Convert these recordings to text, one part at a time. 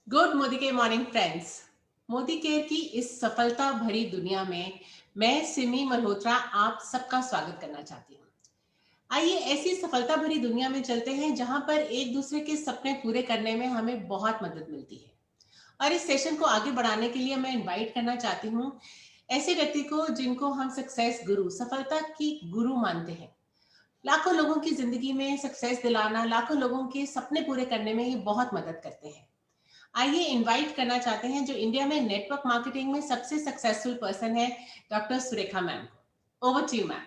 Good Modi के morning friends. Modi care की इस सफलता भरी दुनिया में मैं सिमी मल्होत्रा आप सबका स्वागत करना चाहती हूँ। आइए ऐसी सफलता भरी दुनिया में चलते हैं जहां पर एक दूसरे के सपने पूरे करने में हमें बहुत मदद मिलती है। और इस सेशन को आगे बढ़ाने के लिए मैं इनवाइट करना चाहती हूँ ऐसे व्यक्ति को जिनको हम सक्सेस गुरु, सफलता की गुरु मानते हैं। लाखों लोगों की जिंदगी में सक्सेस दिलाना, लाखों लोगों के सपने पूरे करने में ये बहुत मदद करते हैं। आइए इनवाइट करना चाहते हैं जो इंडिया में नेटवर्क मार्केटिंग में सबसे सक्सेसफुल पर्सन है, डॉक्टर सुरेखा मैम को। Over to you ma'am.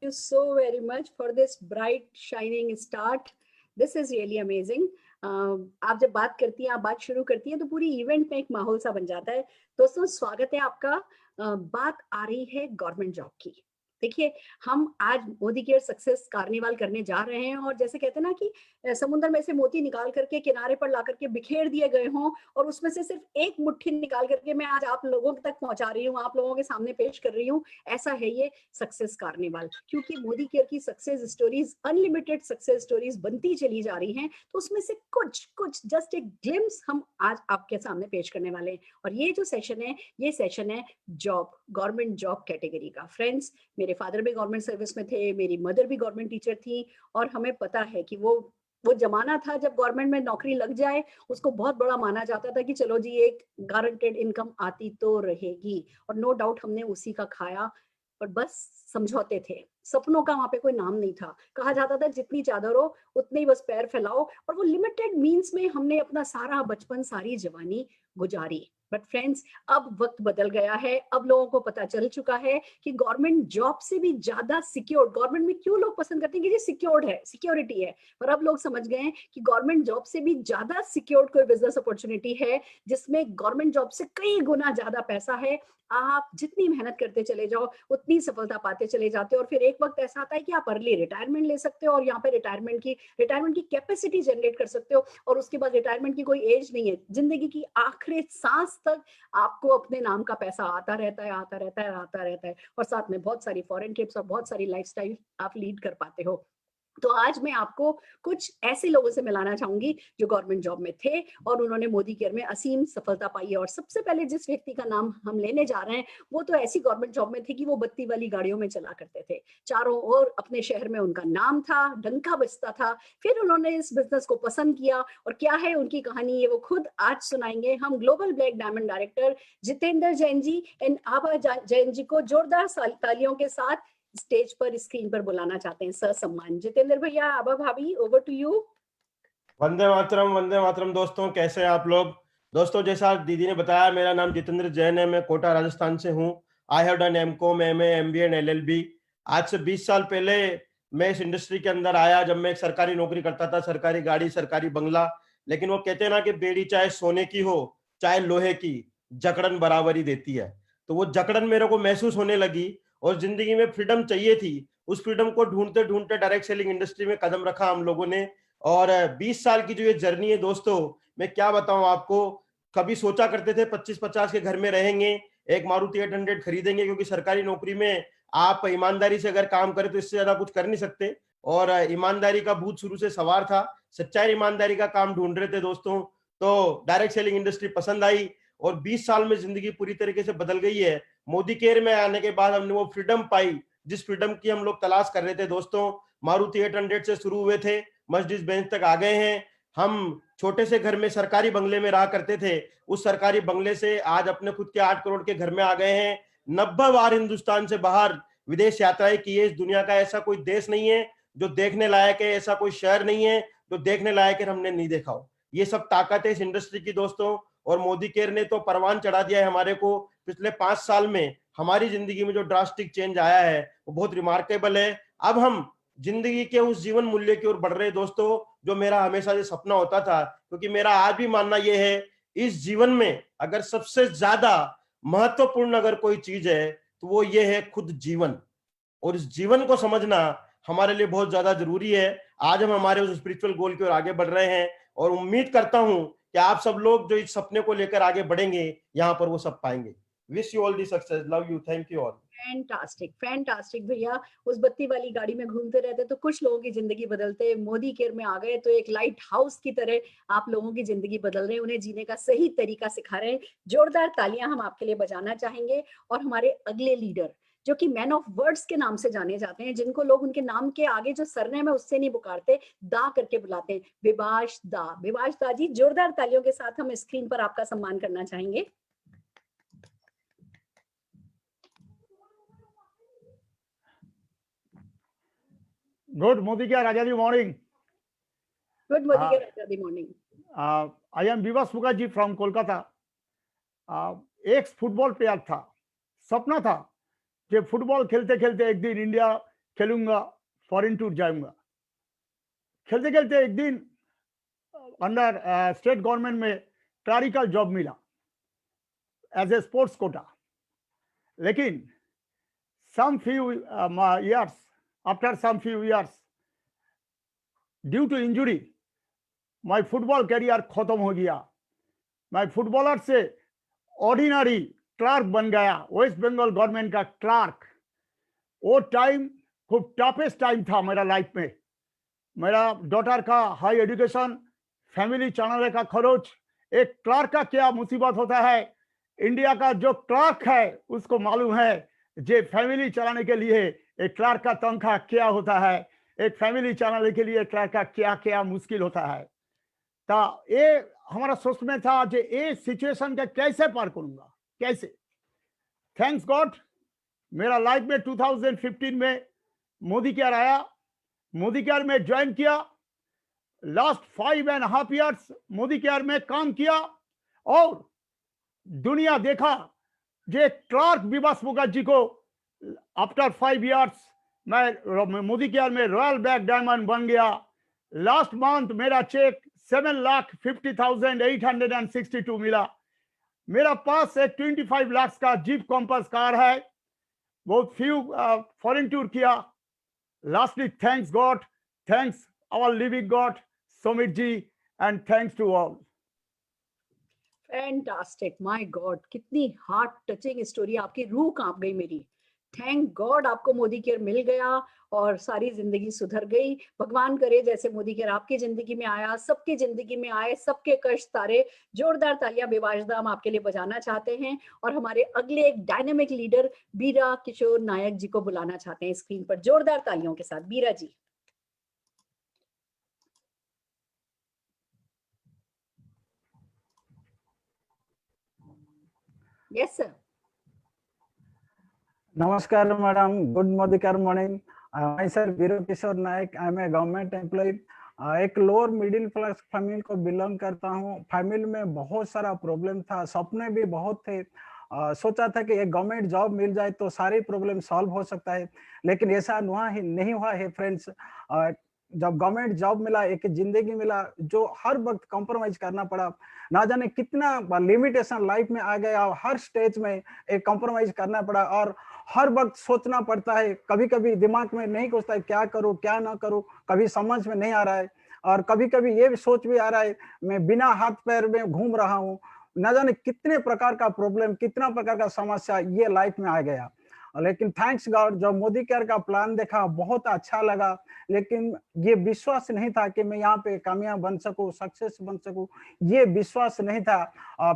You so very much for this bright shining start. This is really amazing. आप जब बात करती हैं, आप बात शुरू करती हैं तो पूरी इवेंट में एक माहौल सा बन जाता है। दोस्तों स्वागत है आपका। बात आ रही है गवर्नमेंट जॉब की। देखिए, हम आज मोदी केयर सक्सेस कार्निवाल करने जा रहे हैं और जैसे कहते हैं ना कि समुद्र में से मोती निकाल करके किनारे पर ला करके बिखेर दिए गए हों और उसमें से सिर्फ एक मुट्ठी निकाल करके मैं आज आप लोगों तक पहुंचा रही हूँ, आप लोगों के सामने पेश कर रही हूँ। ऐसा है ये सक्सेस कार्निवाल, क्योंकि मोदी केयर की success stories unlimited success stories बनती चली जा रही हैं, तो उसमें से कुछ कुछ जस्ट एक ग्लिम्स हम आज आपके सामने पेश करने वाले हैं। और ये जो सेशन है, ये सेशन है जॉब, गवर्नमेंट जॉब कैटेगरी का। फ्रेंड्स, मेरे फादर भी गवर्नमेंट सर्विस में थे, मेरी मदर भी गवर्नमेंट टीचर थी और हमें पता है कि वो जमाना था जब गवर्नमेंट में नौकरी लग जाए उसको बहुत बड़ा माना जाता था कि चलो जी एक गारंटेड इनकम आती तो रहेगी। और नो डाउट हमने उसी का खाया, पर बस समझौते थे, सपनों का वहां पे कोई नाम नहीं था। कहा जाता था जितनी चादर हो उतने ही बस पैर फैलाओ, और वो लिमिटेड मींस में हमने अपना सारा बचपन, सारी जवानी गुजारी। बट फ्रेंड्स, अब वक्त बदल गया है। अब लोगों को पता चल चुका है कि गवर्नमेंट जॉब से भी ज्यादा सिक्योर, गवर्नमेंट में क्यों लोग पसंद करते हैं कि ये सिक्योर्ड है, सिक्योरिटी है, पर अब लोग समझ गए हैं कि गवर्नमेंट जॉब से भी ज्यादा सिक्योर्ड कोई बिजनेस अपॉर्चुनिटी है जिसमें गवर्नमेंट जॉब से कई गुना ज्यादा पैसा है। आप जितनी मेहनत करते चले जाओ उतनी सफलता पाते चले जाते हो, और फिर एक वक्त ऐसा आता है कि आप अर्ली रिटायरमेंट ले सकते हो और यहाँ पे रिटायरमेंट की कैपेसिटी जनरेट कर सकते हो। और उसके बाद रिटायरमेंट की कोई एज नहीं है, जिंदगी की आखिरी सांस तक आपको अपने नाम का पैसा आता रहता है, आता रहता है, आता रहता है, और साथ में बहुत सारी फॉरेन ट्रिप्स और बहुत सारी लाइफस्टाइल आप लीड कर पाते हो। तो आज मैं आपको कुछ ऐसे लोगों से मिलाना चाहूंगी जो गवर्नमेंट जॉब में थे और उन्होंने मोदी केयर में असीम सफलता पाई है। और सबसे पहले जिस व्यक्ति का नाम हम लेने जा रहे हैं वो तो ऐसी गवर्नमेंट जॉब में थे कि वो बत्ती वाली गाड़ियों में चला करते थे, चारों ओर अपने शहर में उनका नाम था, डंका बजता था। फिर उन्होंने इस बिजनेस को पसंद किया और क्या है उनकी कहानी, ये वो खुद आज सुनाएंगे। हम global black diamond director Jitendra Jain ji and Abha Jain ji को जोरदार तालियों के साथ स्टेज पर, स्क्रीन पर बुलाना चाहते हैं। सर सम्मान जितेंद्र भैया, आभा भाभी, over to you. Vande Mataram, Vande Mataram. दोस्तों कैसे हैं आप लोग? दोस्तों जैसा दीदी ने बताया, मेरा नाम जितेंद्र जैन है, मैं कोटा राजस्थान से हूँ। I have done MCom, MA, MBA and LLB. आज से 20 साल पहले मैं इस इंडस्ट्री के अंदर आया, जब मैं एक सरकारी नौकरी करता था, सरकारी गाड़ी, सरकारी बंगला। लेकिन वो कहते हैं ना कि बेड़ी चाहे सोने की हो चाहे लोहे की, जकड़न बराबरी देती है। तो वो जकड़न मेरे को महसूस होने लगी और जिंदगी में फ्रीडम चाहिए थी। उस फ्रीडम को ढूंढते ढूंढते डायरेक्ट सेलिंग इंडस्ट्री में कदम रखा हम लोगों ने। और 20 साल की जो ये जर्नी है दोस्तों, मैं क्या बताऊं आपको। कभी सोचा करते थे 25-50 के घर में रहेंगे, एक मारुति 800 खरीदेंगे, क्योंकि सरकारी नौकरी में आप ईमानदारी से अगर काम करें तो इससे ज्यादा कुछ कर नहीं सकते। और ईमानदारी का भूत शुरू से सवार था, सच्चाई ईमानदारी का काम ढूंढ रहे थे दोस्तों। तो डायरेक्ट सेलिंग इंडस्ट्री पसंद आई और 20 साल में जिंदगी पूरी तरीके से बदल गई है। मोदी केयर में आने के बाद हमने वो फ्रीडम पाई जिस फ्रीडम की हम लोग तलाश कर रहे थे दोस्तों। मारुति 800 से शुरू हुए थे, मर्सिडीज बेंज तक आ गए हैं। हम छोटे से घर में सरकारी बंगले में रहा करते थे, उस सरकारी बंगले से आज अपने खुद के 8 करोड़ के घर में आ गए हैं। 90 बार हिंदुस्तान से बाहर विदेश यात्राएं की है। इस दुनिया का ऐसा कोई देश नहीं है जो देखने लायक है, ऐसा कोई शहर नहीं है जो देखने लायक है हमने नहीं देखा हो। ये सब ताकत है इस इंडस्ट्री की दोस्तों। और मोदी केयर ने तो परवान चढ़ा दिया है हमारे को। पिछले 5 साल में हमारी जिंदगी में जो ड्रास्टिक चेंज आया है वो बहुत रिमार्केबल है। अब हम जिंदगी के उस जीवन मूल्य की ओर बढ़ रहे दोस्तों जो मेरा हमेशा से सपना होता था। क्योंकि मेरा आज भी मानना यह है, इस जीवन में अगर सबसे ज्यादा महत्वपूर्ण अगर कोई चीज है तो वो ये है खुद जीवन। और इस जीवन को समझना हमारे लिए बहुत ज्यादा जरूरी है। आज हम हमारे उस स्पिरिचुअल गोल की ओर आगे बढ़ रहे हैं और उम्मीद करता हूं कि आप सब लोग जो इस सपने को लेकर आगे बढ़ेंगे, यहां पर वो सब पाएंगे। Wish you all the success. Love you. Thank you all. Fantastic fantastic भैया। उस बत्ती वाली गाड़ी में घूमते रहते तो कुछ लोगों की जिंदगी बदलते, मोदी केयर में आ गए तो एक लाइट हाउस की तरह आप लोगों की जिंदगी बदल रहे हैं, उन्हें जीने का सही तरीका सिखा रहे हैं। जोरदार तालियां हम आपके लिए बजाना चाहेंगे। और हमारे अगले लीडर जो कि मैन ऑफ वर्ड्स के नाम से जाने जाते हैं, जिनको लोग उनके नाम के आगे जो सरनेम है उससे नहीं पुकारते, दा करके बुलाते हैं, विभाष दा। विभाष दा जी, जोरदार तालियों के साथ हम स्क्रीन पर आपका सम्मान करना चाहेंगे। Good Modikar Rajadi morning. Good Modi care Raja morning. I am Vivas Mukherjee from Kolkata. X football player था, सपना था कि फुटबॉल खेलते खेलते एक दिन इंडिया खेलूंगा, फॉरेन टूर जाऊंगा। खेलते खेलते एक दिन अंडर स्टेट गवर्नमेंट में क्लरिकल जॉब मिला एज ए स्पोर्ट्स कोटा। लेकिन some few years, after some few years, due to injury, my football career खत्म हो गया। मैं फुटबॉलर से ऑर्डिनरी क्लर्क बन गया, वेस्ट बंगाल गवर्नमेंट का क्लर्क। वो टाइम खूब टफेस्ट टाइम था मेरा लाइफ में। मेरा डॉटर का हाई एजुकेशन, फैमिली चलाने का खर्च, एक क्लर्क का क्या मुसीबत होता है, इंडिया का जो क्लर्क है उसको मालूम है जे फैमिली चलाने के लिए एक क्लर्क का तनख्वाह क्या होता है, एक फैमिली चलाने के लिए क्लर्क का क्या क्या मुश्किल होता है। तो ये हमारा सोच में था जे ये सिचुएशन का कैसे पार करूंगा, कैसे। थैंक्स गॉड मेरा लाइफ में 2015 में मोदी केयर आया, मोदी केयर में ज्वाइन किया। लास्ट 5.5 years मोदी केयर में काम किया और दुनिया देखा जे क्लर्क विभास मुखर्जी को आफ्टर 5 years मैं मोदी केयर में रॉयल बैग डायमंड बन गया। लास्ट मंथ मेरा चेक 7,50,862 मिला। मेरा पास एक 25 लाख का जीप कॉम्पस कार है। बहुत फ्यू फॉरेन टूर किया। Lastly thanks God, thanks our living God Sumit ji, and thanks to all. Fantastic, my God, कितनी हार्ट टचिंग स्टोरी, आपकी रूह कांप गई मेरी। थैंक गॉड आपको मोदी केयर मिल गया और सारी जिंदगी सुधर गई। भगवान करे जैसे मोदी केयर आपकी जिंदगी में आया, सबकी जिंदगी में आए, सबके कष्ट तारे। जोरदार तालियां विभाषदा हम आपके लिए बजाना चाहते हैं और हमारे अगले एक डायनेमिक लीडर बीरा किशोर नायक जी को बुलाना चाहते हैं स्क्रीन पर, जोरदार तालियों के साथ। Bira ji. Yes sir. Namaskar, madam. Good Modikar morning. Myself, Biro Kishore Naik. I am a government employee. एक लोअर मिडिल क्लास फैमिली को बिलोंग करता हूँ। फैमिली में बहुत सारा प्रॉब्लम था, सपने भी बहुत थे। सोचा था कि एक गवर्नमेंट जॉब मिल जाए तो सारे प्रॉब्लम सॉल्व हो सकता है, लेकिन ऐसा नहीं हुआ है फ्रेंड्स। जब गवर्नमेंट जॉब मिला, एक जिंदगी मिला जो हर वक्त कॉम्प्रोमाइज करना पड़ा। ना जाने कितना लिमिटेशन लाइफ में आ गया, हर स्टेज में एक कॉम्प्रोमाइज करना पड़ा और हर वक्त सोचना पड़ता है। कभी कभी दिमाग में नहीं घुसता है क्या करूं क्या ना करूं, कभी समझ में नहीं आ रहा है और कभी कभी ये भी सोच भी आ रहा है मैं बिना हाथ पैर में घूम रहा हूं। ना जाने कितने प्रकार का प्रॉब्लम, कितना प्रकार का समस्या ये लाइफ में आ गया। लेकिन थैंक्स गॉड जब मोदी केयर का प्लान देखा बहुत अच्छा लगा, लेकिन ये विश्वास नहीं था कि मैं यहाँ पे कामयाब बन सकूं, सक्सेस बन सकूं, ये विश्वास नहीं था।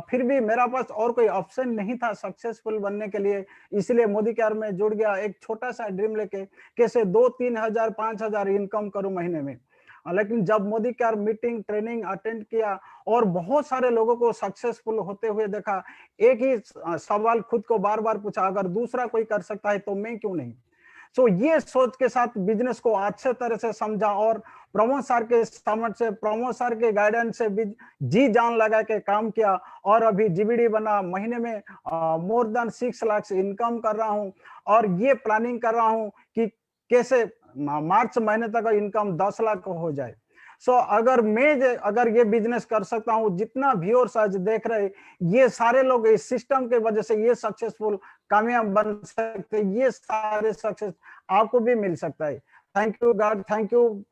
फिर भी मेरा पास और कोई ऑप्शन नहीं था सक्सेसफुल बनने के लिए, इसलिए मोदी केयर में जुड़ गया। एक छोटा सा ड्रीम लेके कैसे 2-3 हजार 5 हजार इनकम करूं महीने में। लेकिन जब Modi care meeting training attend किया और बहुत सारे लोगों को सक्सेसफुल होते हुए देखा, एक ही सवाल खुद को बार बार पूछा, अगर दूसरा कोई कर सकता है तो मैं क्यों नहीं। सो ये सोच के साथ बिजनेस को अच्छे तरह से समझा और प्रमोद सर के समझ से, प्रमोद सर के गाइडेंस से जी जान लगा के काम किया और अभी जीबीडी बना। महीने में मोर देन 6 लाख इनकम कर रहा हूं और ये प्लानिंग कर रहा हूं कि कैसे मार्च महीने तक इनकम 10 लाख हो जाए। सो अगर ये बिजनेस कर सकता हूँ, जितना व्यूअर्स आज देख रहे, ये सारे लोग इस सिस्टम के वजह से ये सक्सेसफुल कामयाब बन सकते, ये सारे सक्सेस आपको भी मिल सकता है। Thank you God, thank you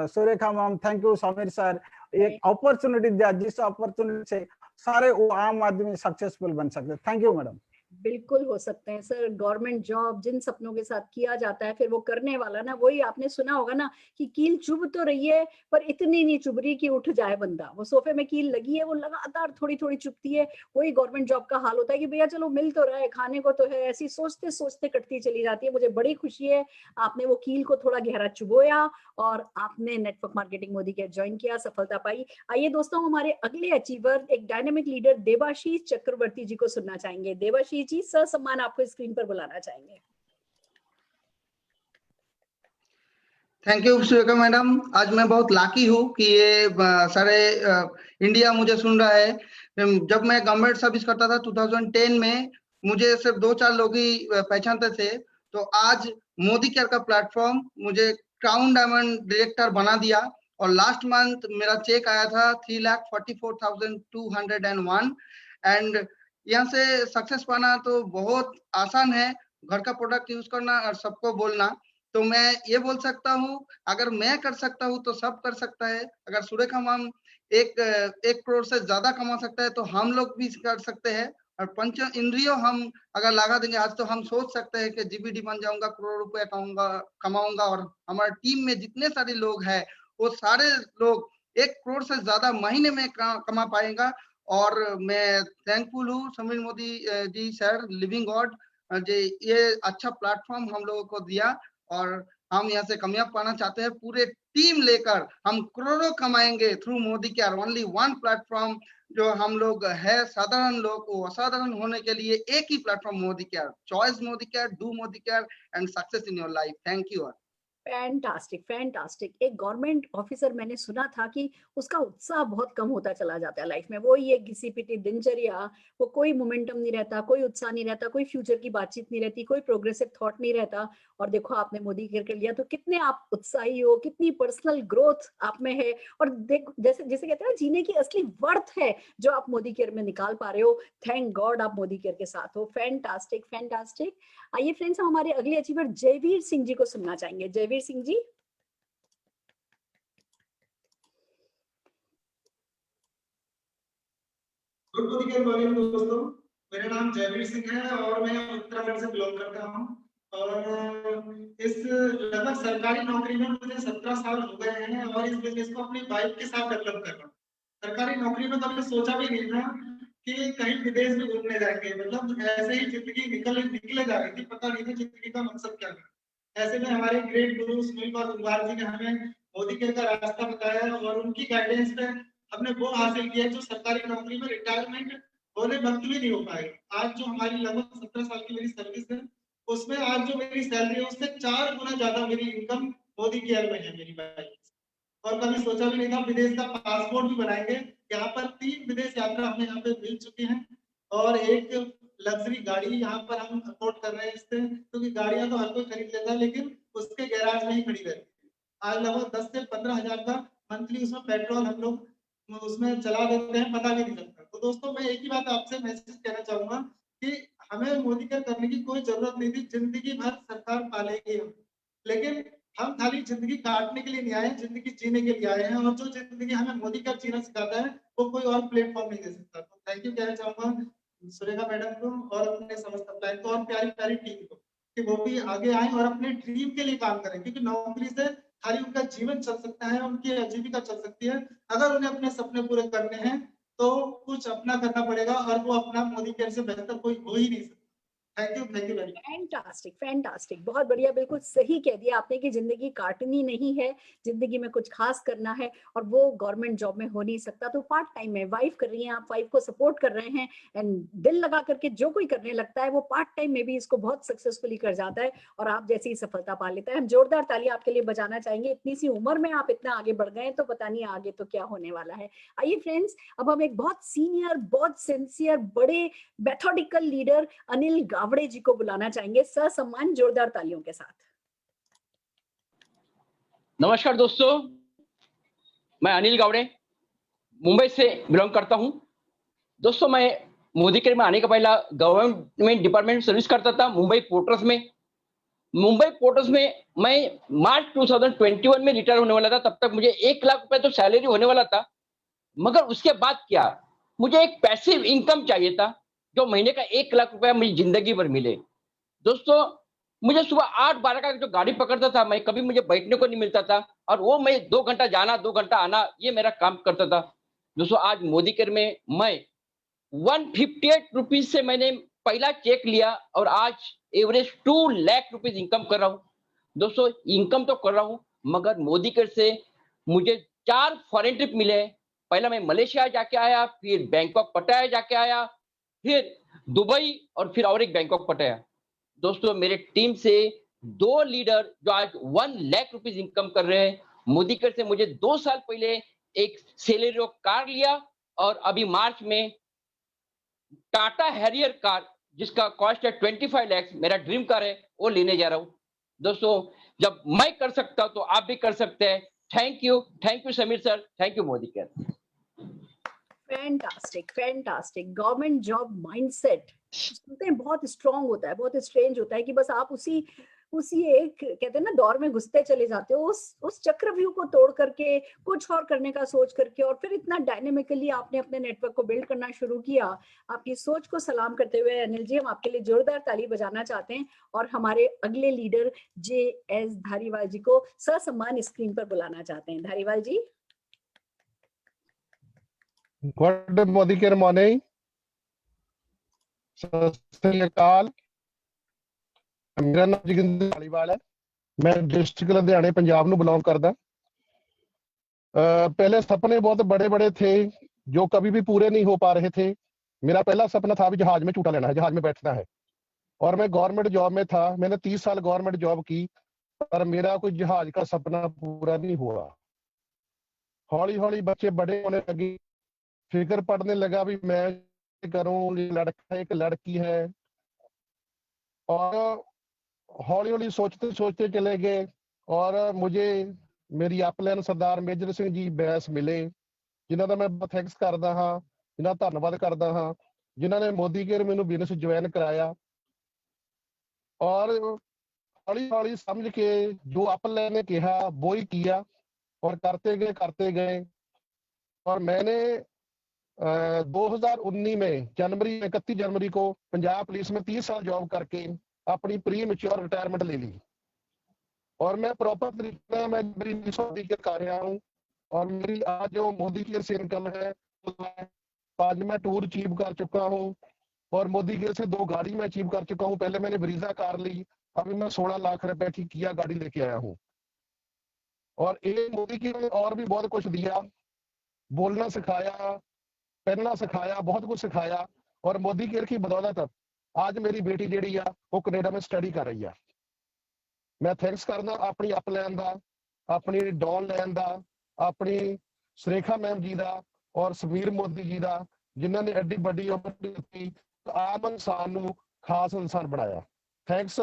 Surekha ma'am, thank you Sameer sir. एक अपॉर्चुनिटी दिया जिस अपॉर्चुनिटी से सारे वो आम आदमी सक्सेसफुल बन सकते। Thank you madam. बिल्कुल हो सकते हैं सर। गवर्नमेंट जॉब जिन सपनों के साथ किया जाता है, फिर वो करने वाला ना, वही आपने सुना होगा ना कि कील चुभ तो रही है पर इतनी नहीं चुभ रही कि उठ जाए बंदा। वो सोफे में कील लगी है, वो लगातार थोड़ी थोड़ी चुभती है। वही गवर्नमेंट जॉब का हाल होता है कि भैया चलो मिल तो रहा है, खाने को तो है। ऐसी सोचते सोचते कटती चली जाती है। मुझे बड़ी खुशी है आपने वो कील को थोड़ा गहरा चुभोया और आपने network marketing Modi care join किया, सफलता पाई। आइए दोस्तों, हमारे अगले अचीवर, एक डायनेमिक लीडर देवाशीष चक्रवर्ती जी को सुनना चाहेंगे। देवाशीष जी, ससम्मान आपको स्क्रीन पर बुलाना चाहेंगे। Thank you Surekha madam. आज मैं बहुत लाकी हूँ कि ये सारे इंडिया मुझे सुन रहा है। जब मैं गवर्नमेंट सर्विस करता था 2010 में, मुझे सिर्फ 2-4 लोग ही पहचानते थे। तो आज मोदी केयर का प्लेटफॉर्म मुझे क्राउन डायमंड डायरेक्टर बना दिया और लास्ट मंथ मेरा चेक आया था 3,44,201। एंड यहाँ से सक्सेस पाना तो बहुत आसान है, घर का प्रोडक्ट यूज करना और सबको बोलना। तो मैं ये बोल सकता हूँ, अगर मैं कर सकता हूँ तो सब कर सकता है। अगर सुरेखा मैम 1 करोड़ से ज्यादा कमा सकता है तो हम लोग भी कर सकते हैं। और पंच इंद्रियों हम अगर लगा देंगे, आज तो हम सोच सकते हैं कि जीबीडी बन जाऊंगा, करोड़ रुपए कमाऊंगा और हमारे टीम में जितने सारे लोग हैं वो सारे लोग 1 करोड़ से ज्यादा महीने में कमा पाएगा। और मैं थैंकफुल हूँ समीर मोदी जी सर, लिविंग गॉड, ये अच्छा प्लेटफॉर्म हम लोगों को दिया और हम यहाँ से कामयाब पाना चाहते हैं। पूरे टीम लेकर हम करोड़ों कमाएंगे through Modi care. Only one platform जो हम लोग है, साधारण लोग को असाधारण होने के लिए एक ही platform Modi care. Choice Modi care, do Modi care and success in your life. Thank you. Fantastic, fantastic. एक गवर्नमेंट ऑफिसर मैंने सुना था कि उसका उत्साह बहुत कम होता चला जाता है लाइफ में। वो ये घिसी पिटी दिनचर्या, वो कोई मोमेंटम नहीं रहता, कोई उत्साह नहीं रहता, कोई फ्यूचर की बातचीत नहीं रहती, कोई प्रोग्रेसिव थॉट नहीं रहता। और देखो आपने मोदी केयर कर लिया तो कितने आप उत्साही हो, कितनी पर्सनल ग्रोथ आप में है। और देखो, जैसे जैसे कहते हैं ना, जीने की असली वर्थ है जो आप मोदी केयर में निकाल पा रहे हो। थैंक गॉड आप मोदी केयर के साथ हो। Fantastic, fantastic. आइए फ्रेंड्स, हम हमारे अगले अचीवर जयवीर सिंह जी को सुनना चाहेंगे। जयवीर सिंह जी। गुड मॉर्निंग दोस्तों, मेरा नाम जयवीर सिंह है और मैं उत्तराखंड से बिलोंग करता हूँ। और इस लगभग सरकारी नौकरी में मुझे 17 साल हो गए हैं और इस बिजनेस को अपनी वाइफ के साथ डेवलप कर रहा हूँ। सरकारी नौकरी में कभी सोचा भी नहीं था कि कहीं विदेश में घूमने जाएंगे। मतलब ऐसे ही जिंदगी निकले जा रही थी, पता नहीं था जिंदगी का मकसद क्या है। ऐसे में हमारे ग्रेट गुरु सुनील कुमार जी ने हमें मोदी केयर का रास्ता बताया और उनकी गाइडेंस पे हमने वो हासिल किया जो सरकारी नौकरी में रिटायरमेंट होने वक्त भी नहीं हो पाए। आज जो हमारी लगभग 17 साल की मेरी सर्विस है, उसमें आज जो मेरी सैलरी है उससे 4 गुना ज्यादा मेरी इनकम मोदी केयर में है मेरी वाइफ। और कभी सोचा भी नहीं था विदेश का पासपोर्ट भी बनाएंगे। यहाँ पर 3 विदेश यात्रा हमें यहाँ पे मिल चुकी हैं और एक लग्जरी गाड़ी यहाँ पर हम अफोर्ड कर रहे हैं इससे, क्योंकि गाड़ियां तो हर कोई खरीद लेता है लेकिन उसके गैराज में ही खड़ी रहती है। आज लगभग 10 से 15 हजार का मंथली उसमें पेट्रोल हम लोग उसमें चला देते हैं, पता भी नहीं चलता। तो दोस्तों मैं एक ही बात आपसे मैसेज कहना चाहूंगा कि हमें मोदी केयर करने की कोई जरूरत नहीं थी। जिंदगी भर सरकार पालेगी हम, लेकिन हम खाली जिंदगी काटने के लिए नहीं आए, जिंदगी जीने के लिए आए हैं। और जो जिंदगी हमें मोदी केयर जीना सिखाता है वो कोई और प्लेटफॉर्म नहीं दे सकता। तो थैंक यू कहना चाहूंगा सुरेखा मैडम को और अपने समस्त अप्लाई को और प्यारी प्यारी टीम को कि वो भी आगे आए और अपने ड्रीम के लिए काम करें। क्योंकि नौकरी से खाली उनका जीवन चल सकता है, उनकी आजीविका चल सकती है। अगर उन्हें अपने सपने पूरे करने हैं तो कुछ अपना करना पड़ेगा और वो अपना मोदी केयर से बेहतर कोई हो ही नहीं सकता। Thank you very much. Fantastic, fantastic, बहुत बढ़िया। बिल्कुल सही कह दिया आपने कि जिंदगी काटनी नहीं है, जिंदगी में कुछ खास करना है और वो गवर्नमेंट जॉब में हो नहीं सकता। तो पार्ट टाइम में वाइफ कर रही हैं, आप वाइफ को सपोर्ट कर रहे हैं एंड दिल लगा करके जो कोई करने लगता है वो पार्ट टाइम में भी इसको बहुत सक्सेसफुली कर जाता है और आप जैसी ही सफलता पा लेता है। हम जोरदार ताली आपके लिए बजाना चाहेंगे। इतनी सी उम्र में आप इतना आगे बढ़ गए तो पता नहीं आगे तो क्या होने वाला है। आइए फ्रेंड्स, अब हम एक बहुत सीनियर, बहुत सिंसियर, बड़े मेथोडिकल लीडर अनिल गावड़े जी को बुलाना चाहेंगे ससम्मान जोरदार तालियों के साथ। नमस्कार दोस्तों, मैं अनिल गावड़े मुंबई से बिलोंग करता हूं। दोस्तों मैं मोदी केयर में आने का पहला गवर्नमेंट डिपार्टमेंट में सर्विस करता था मुंबई पोर्ट्स में। मुंबई पोर्ट्स में मैं मार्च 2021 में रिटायर होने वाला था। तब तक मुझे 1 लाख रुपए तो सैलरी होने वाला था, मगर उसके बाद क्या, मुझे एक पैसिव इनकम चाहिए था जो महीने का 1 लाख रुपया मुझे जिंदगी भर मिले। दोस्तों, मुझे सुबह 8-12 का जो गाड़ी पकड़ता था मैं, कभी मुझे बैठने को नहीं मिलता था और वो मैं 2 घंटा जाना 2 घंटा आना ये मेरा काम करता था। दोस्तों, आज मोदी केयर में मैं 158 रुपीज से मैंने पहला चेक लिया और आज एवरेज 2 लाख रुपीज इनकम कर रहा हूँ। दोस्तों, इनकम तो कर रहा हूँ मगर मोदी केयर से मुझे 4 फॉरेन ट्रिप मिले। पहला मैं मलेशिया जाके आया, फिर बैंकॉक पटाया जाके आया, फिर दुबई और फिर और एक बैंकॉक पटाया। दोस्तों, मेरे टीम से 2 लीडर जो आज 1 लाख रुपीज इनकम कर रहे हैं। मोदी केयर से मुझे 2 साल पहले एक सेलेरियो कार लिया और अभी मार्च में टाटा हैरियर कार जिसका कॉस्ट है 25 लाख, मेरा ड्रीम कार है, वो लेने जा रहा हूँ। दोस्तों, जब मैं कर सकता हूं तो आप भी कर सकते हैं। Thank you Sameer sir, thank you Modi care. Fantastic government job mindset सुनते हैं, बहुत स्ट्रांग होता है, बहुत स्ट्रेंज होता है कि बस आप उसी एक कहते हैं ना दौर में घुसते चले जाते हो, उस चक्रव्यूह को तोड़ करके कुछ और करने का सोच करके, और फिर इतना डायनेमिकली आपने अपने नेटवर्क को बिल्ड करना शुरू किया। आपकी सोच को सलाम करते हुए अनिल जी, हम आपके लिए जोरदार ताली बजाना चाहते हैं और हमारे अगले लीडर JS धारीवाल जी को ससम्मान स्क्रीन पर बुलाना चाहते हैं। Dhariwal ji. Good Modi care morning. सत श्री अकाल। मेरा नाम जोगिंदर धालीवाल है, मैं डिस्ट्रिक्ट लुधियाने पंजाब ਨੂੰ बिलोंग करदा। पहले सपने बहुत बड़े बड़े थे जो कभी भी पूरे नहीं हो पा रहे थे। मेरा पहला सपना था भी जहाज में झूटा लेना है, जहाज में बैठना है, और मैं गवर्नमेंट जॉब में था। मैंने 30 साल गवर्नमेंट जॉब की पर मेरा कोई जहाज का सपना पूरा नहीं हुआ। हौली हौली बच्चे बड़े होने लगे, फिक्र पड़ने लगा भी मैं करूं, लड़का एक लड़की है, और हौली हौली सोचते सोचते चले गए और मुझे मेरी अपलाइन सरदार मेजर सिंह जी बैस मिले, जिन्हों का मैं बहुत थैंक्स करता हाँ, जिन्हों का धन्यवाद करता हाँ, जिन्होंने मोदी केयर मैनू बिजनेस ज्वाइन कराया। और हौली हौली समझ के जो अपलाइन ने कहा वो ही किया और करते गए। और मैंने 2019 में 31 जनवरी को पंजाब पुलिस में 30 साल जॉब करके अपनी प्री मैच्योर रिटायरमेंट ले ली, और मैं प्रॉपर तरीके से मैं मेरी मोदी केयर कर रहा हूँ। और मेरी आज जो मोदी केयर से इनकम है, आज मैं टूर अचीव कर चुका हूँ और मोदी केयर से 2 गाड़ी में अचीव कर चुका हूँ। पहले मैंने ब्रीजा कार ली, अभी मैं 16 लाख रुपए की किया गाड़ी लेके आया हूँ। और ये मोदी केयर ने और भी बहुत कुछ दिया, बोलना सिखाया, पहनना सिखाया, बहुत कुछ सिखाया। और मोदी केयर की बदौलत आज मेरी बेटी जी वो कनेडा में स्टडी कर रही है। मैं थैंक्स करना अपनी अपलाइन का, अपनी डॉन लैन का, अपनी सुरेखा मैम जी का और समीर मोदी जी का, जिन्होंने एडी बड़ी अपॉर्चुनिटी आम इंसान को खास इंसान बनाया। Thanks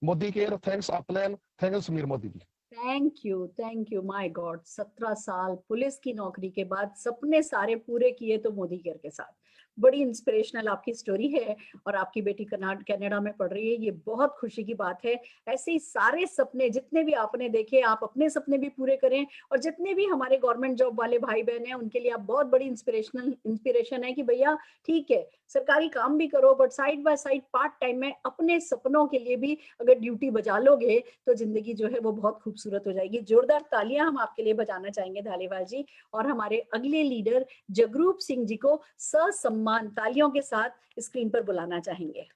Modi care, thanks upline, thanks Sameer Modi ji. Thank you my God. 17 साल पुलिस की नौकरी के बाद सपने सारे पूरे किए तो मोदी केयर के साथ। बड़ी इंस्पिरेशनल आपकी स्टोरी है और आपकी बेटी कनाडा में पढ़ रही है, ये बहुत खुशी की बात है। ऐसे ही सारे सपने जितने भी आपने देखे, आप अपने सपने भी पूरे करें, और जितने भी हमारे गवर्नमेंट जॉब वाले भाई बहन हैं उनके लिए आप बहुत बड़ी इंस्पिरेशन है कि भैया ठीक है सरकारी काम भी करो but side by side part time में अपने सपनों के लिए भी अगर ड्यूटी बजा लोगे तो जिंदगी जो है वो बहुत खूबसूरत हो जाएगी। जोरदार तालियां हम आपके लिए बजाना चाहेंगे धालीवाल जी, और हमारे अगले लीडर जगरूप सिंह जी को ससम्मान तालियों के साथ स्क्रीन पर बुलाना चाहेंगे।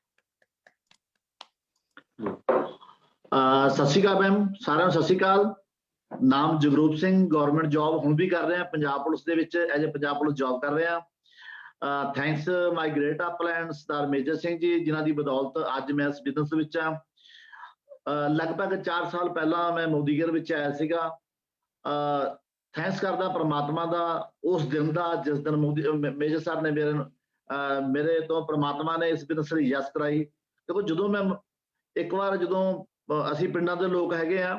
सत श्री अकाल मैम, साਰਿਆਂ ਨੂੰ सत श्री अकाल। नाम जगरूप सिंह, गवर्नमेंट जॉब ਹੁਣ भी कर रहे हैं पंजाब पुलिस ਦੇ ਵਿੱਚ as a Punjab police job कर रहे हैं। Thanks my great upline Sardar Major Singh ji, जिन्हां ਦੀ ਬਦੌਲਤ ਅੱਜ मैं इस बिजनेस ਵਿੱਚ ਆ। लगभग 4 साल पहला मैं मोदी केयर ਵਿੱਚ ਆਇਆ ਸੀਗਾ। थैंक्स करदा परमात्मा ਦਾ ਉਸ ਦਿਨ ਦਾ ਜਿਸ ਦਿਨ ਮੇਜਰ ਸਰ ਨੇ ਮੇਰੇ ਤੋਂ परमात्मा ने इस बिजनेस ਲਈ ਯਸ ਕਰਾਈ। ਦੇਖੋ ਜਦੋਂ ਮੈਂ ਇੱਕ ਵਾਰ ਜਦੋਂ ਅਸੀਂ ਪਿੰਡਾਂ ਦੇ ਲੋਕ ਹੈਗੇ ਆ,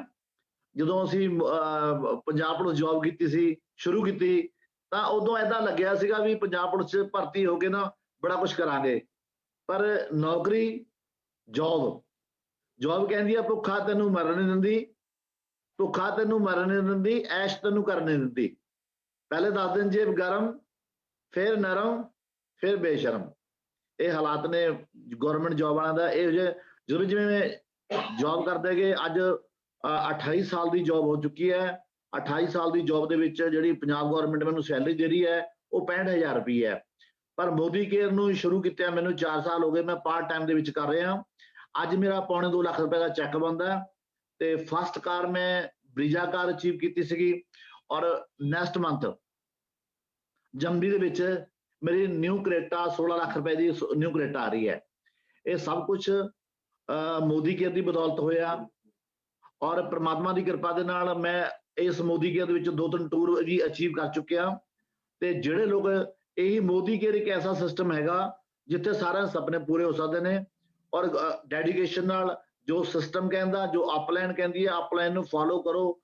ਜਦੋਂ ਅਸੀਂ ਪੰਜਾਬ ਪੁਲਿਸ ਜੌਬ ਕੀਤੀ ਸੀ, ਸ਼ੁਰੂ ਕੀਤੀ, ਤਾਂ ਉਦੋਂ ਐਦਾਂ ਲੱਗਿਆ ਸੀਗਾ ਵੀ ਪੰਜਾਬ ਪੁਲਿਸ 'ਚ ਭਰਤੀ ਹੋ ਕੇ ਨਾ ਬੜਾ ਕੁਝ ਕਰਾਂਗੇ। ਪਰ ਨੌਕਰੀ ਜੌਬ ਕਹਿੰਦੀ ਆ ਭੁੱਖਾ ਤੈਨੂੰ ਮਰਨ ਨਹੀਂ ਦਿੰਦੀ, ਭੁੱਖਾ ਤੈਨੂੰ ਮਰਨ ਨਹੀਂ ਦਿੰਦੀ, ਐਸ਼ ਤੈਨੂੰ ਕਰਨ ਨਹੀਂ ਦਿੰਦੀ। ਪਹਿਲੇ 10 ਦਿਨ ਜੇਬ ਗਰਮ, ਫਿਰ ਨਰਮ, ਫਿਰ ਬੇਸ਼ਰਮ। ਇਹ ਹਾਲਾਤ ਨੇ ਗਵਰਨਮੈਂਟ ਜੌਬ ਵਾਲਿਆਂ ਦਾ। ਇਹ ਜਿਵੇਂ ਜਿਵੇਂ ਜੌਬ ਕਰਦੇ ਗਏ, ਅੱਜ 28 ਸਾਲ ਦੀ ਜੌਬ ਹੋ ਚੁੱਕੀ ਹੈ। 28 ਸਾਲ ਦੀ ਜੌਬ ਦੇ ਵਿੱਚ ਜਿਹੜੀ ਪੰਜਾਬ ਗਵਰਨਮੈਂਟ ਮੈਨੂੰ ਸੈਲਰੀ ਦੇ ਰਹੀ ਹੈ ਉਹ 65,000 ਰੁਪਏ ਹੈ। ਪਰ ਮੋਦੀ ਕੇਅਰ ਨੂੰ ਸ਼ੁਰੂ ਕੀਤਿਆਂ ਮੈਨੂੰ 4 ਸਾਲ ਹੋ ਗਏ, ਮੈਂ ਪਾਰਟ ਟਾਈਮ ਦੇ ਵਿੱਚ ਕਰ ਰਿਹਾ। ਅੱਜ ਮੇਰਾ ਪੌਣੇ 2 ਲੱਖ ਰੁਪਏ ਦਾ ਚੈੱਕ ਬਣਦਾ ਤੇ ਫਸਟ ਕਾਰ ਮੈਂ ਬਰੀਜਾ ਕਾਰ ਅਚੀਵ ਕੀਤੀ ਸੀਗੀ। ਔਰ ਨੈਕਸਟ ਮੰਥ ਜਨਵਰੀ ਦੇ ਵਿੱਚ ਮੇਰੀ ਨਿਊ ਕਰੇਟਾ 16 ਲੱਖ ਰੁਪਏ ਦੀ ਨਿਊ ਕਰੇਟਾ ਆ ਰਹੀ ਹੈ। ਇਹ ਸਭ ਕੁਝ ਮੋਦੀ ਕੇਅਰ ਦੀ ਬਦੌਲਤ ਹੋਇਆ ਔਰ ਪ੍ਰਮਾਤਮਾ ਦੀ ਕਿਰਪਾ ਦੇ ਨਾਲ ਮੈਂ ਇਸ ਮੋਦੀ ਕੇਅਰ ਦੇ ਵਿੱਚ 2-3 ਟੂਰ ਵੀ ਅਚੀਵ ਕਰ ਚੁੱਕਿਆ। ਤੇ ਜਿਹੜੇ ਲੋਕ ਇਹੀ ਮੋਦੀ ਕੇਅਰ ਇੱਕ ਐਸਾ ਸਿਸਟਮ ਹੈਗਾ ਜਿੱਥੇ ਸਾਰਿਆਂ ਦੇ ਸੁਪਨੇ ਪੂਰੇ ਹੋ ਸਕਦੇ ਨੇ ਔਰ ਡੈਡੀਕੇਸ਼ਨ ਨਾਲ ਜੋ ਸਿਸਟਮ ਕਹਿੰਦਾ, ਜੋ ਅਪਲਾਈਨ ਕਹਿੰਦੀ ਹੈ, ਅਪਲਾਈਨ ਨੂੰ ਫੋਲੋ ਕਰੋ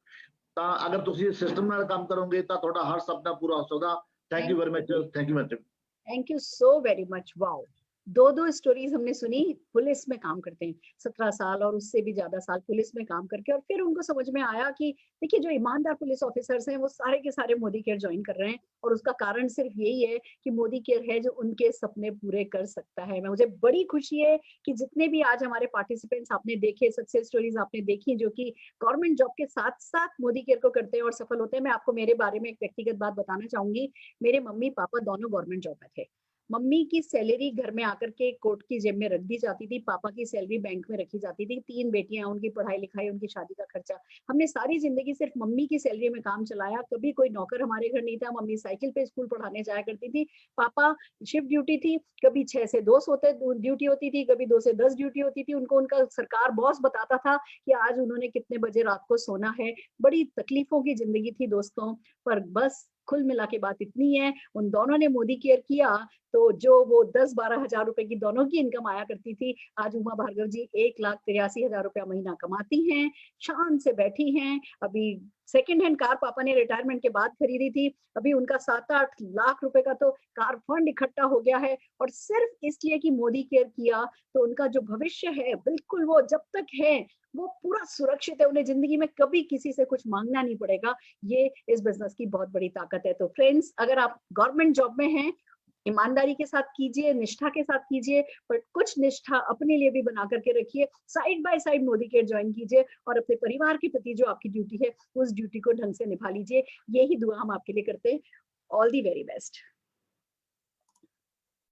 ਤਾਂ ਅਗਰ ਤੁਸੀਂ ਸਿਸਟਮ ਨਾਲ ਕੰਮ ਕਰੋਗੇ ਤਾਂ ਤੁਹਾਡਾ ਹਰ ਸੁਪਨਾ ਪੂਰਾ ਹੋ ਸਕਦਾ। Thank you very much. Thank you madam. Thank you so very much. Wow, दो स्टोरीज हमने सुनी। पुलिस में काम करते हैं 17 साल और उससे भी ज्यादा साल पुलिस में काम करके, और फिर उनको समझ में आया कि देखिए जो ईमानदार पुलिस ऑफिसर्स हैं वो सारे के सारे मोदी केयर ज्वाइन कर रहे हैं और उसका कारण सिर्फ यही है कि मोदी केयर है जो उनके सपने पूरे कर सकता है। मुझे बड़ी खुशी है कि जितने भी आज हमारे पार्टिसिपेंट्स आपने देखे, सक्सेस स्टोरीज आपने देखी जो कि गवर्नमेंट जॉब के साथ साथ मोदी केयर को करते हैं और सफल होते हैं। मैं आपको मेरे बारे में एक व्यक्तिगत बात बताना चाहूंगी। मेरे मम्मी पापा दोनों गवर्नमेंट जॉब में थे। मम्मी की सैलरी घर में आकर के कोर्ट की जेब में रख दी जाती थी, पापा की सैलरी बैंक में रखी जाती थी। 3 बेटियां, उनकी पढ़ाई लिखाई, उनकी शादी का खर्चा, हमने सारी जिंदगी सिर्फ मम्मी की सैलरी में काम चलाया। कभी कोई नौकर हमारे घर नहीं था। मम्मी साइकिल पे स्कूल पढ़ाने जाया करती थी, पापा शिफ्ट ड्यूटी थी, कभी 6 से 2 ड्यूटी होती थी, कभी 2 से 10 ड्यूटी होती थी। उनको उनका सरकार बॉस बताता था कि आज उन्होंने कितने बजे रात को सोना है। बड़ी तकलीफों की जिंदगी थी दोस्तों, पर बस कुल मिला के बात इतनी है, उन दोनों ने मोदी केयर किया तो जो वो 10-12 हजार रुपए की दोनों की इनकम आया करती थी, आज उमा भार्गव जी 1,83,000 रुपया महीना कमाती हैं, शान से बैठी हैं। अभी सेकेंड हैंड कार पापा ने रिटायरमेंट के बाद खरीदी थी, अभी उनका 7-8 लाख रुपए का तो कार फंड इकट्ठा हो गया है, और सिर्फ इसलिए कि मोदी केयर किया तो उनका जो भविष्य है बिल्कुल वो जब तक है वो पूरा सुरक्षित है। उन्हें जिंदगी में कभी किसी से कुछ मांगना नहीं पड़ेगा। ये इस बिजनेस की बहुत बड़ी ताकत है। तो फ्रेंड्स, अगर आप गवर्नमेंट जॉब में हैं, ईमानदारी के साथ कीजिए, निष्ठा के साथ कीजिए, पर कुछ निष्ठा अपने लिए भी बना करके रखिए। Side by side Modi care join कीजिए और अपने परिवार के प्रति जो आपकी ड्यूटी है उस ड्यूटी को ढंग से निभा लीजिए। यही दुआ हम आपके लिए करते हैं। All the very best.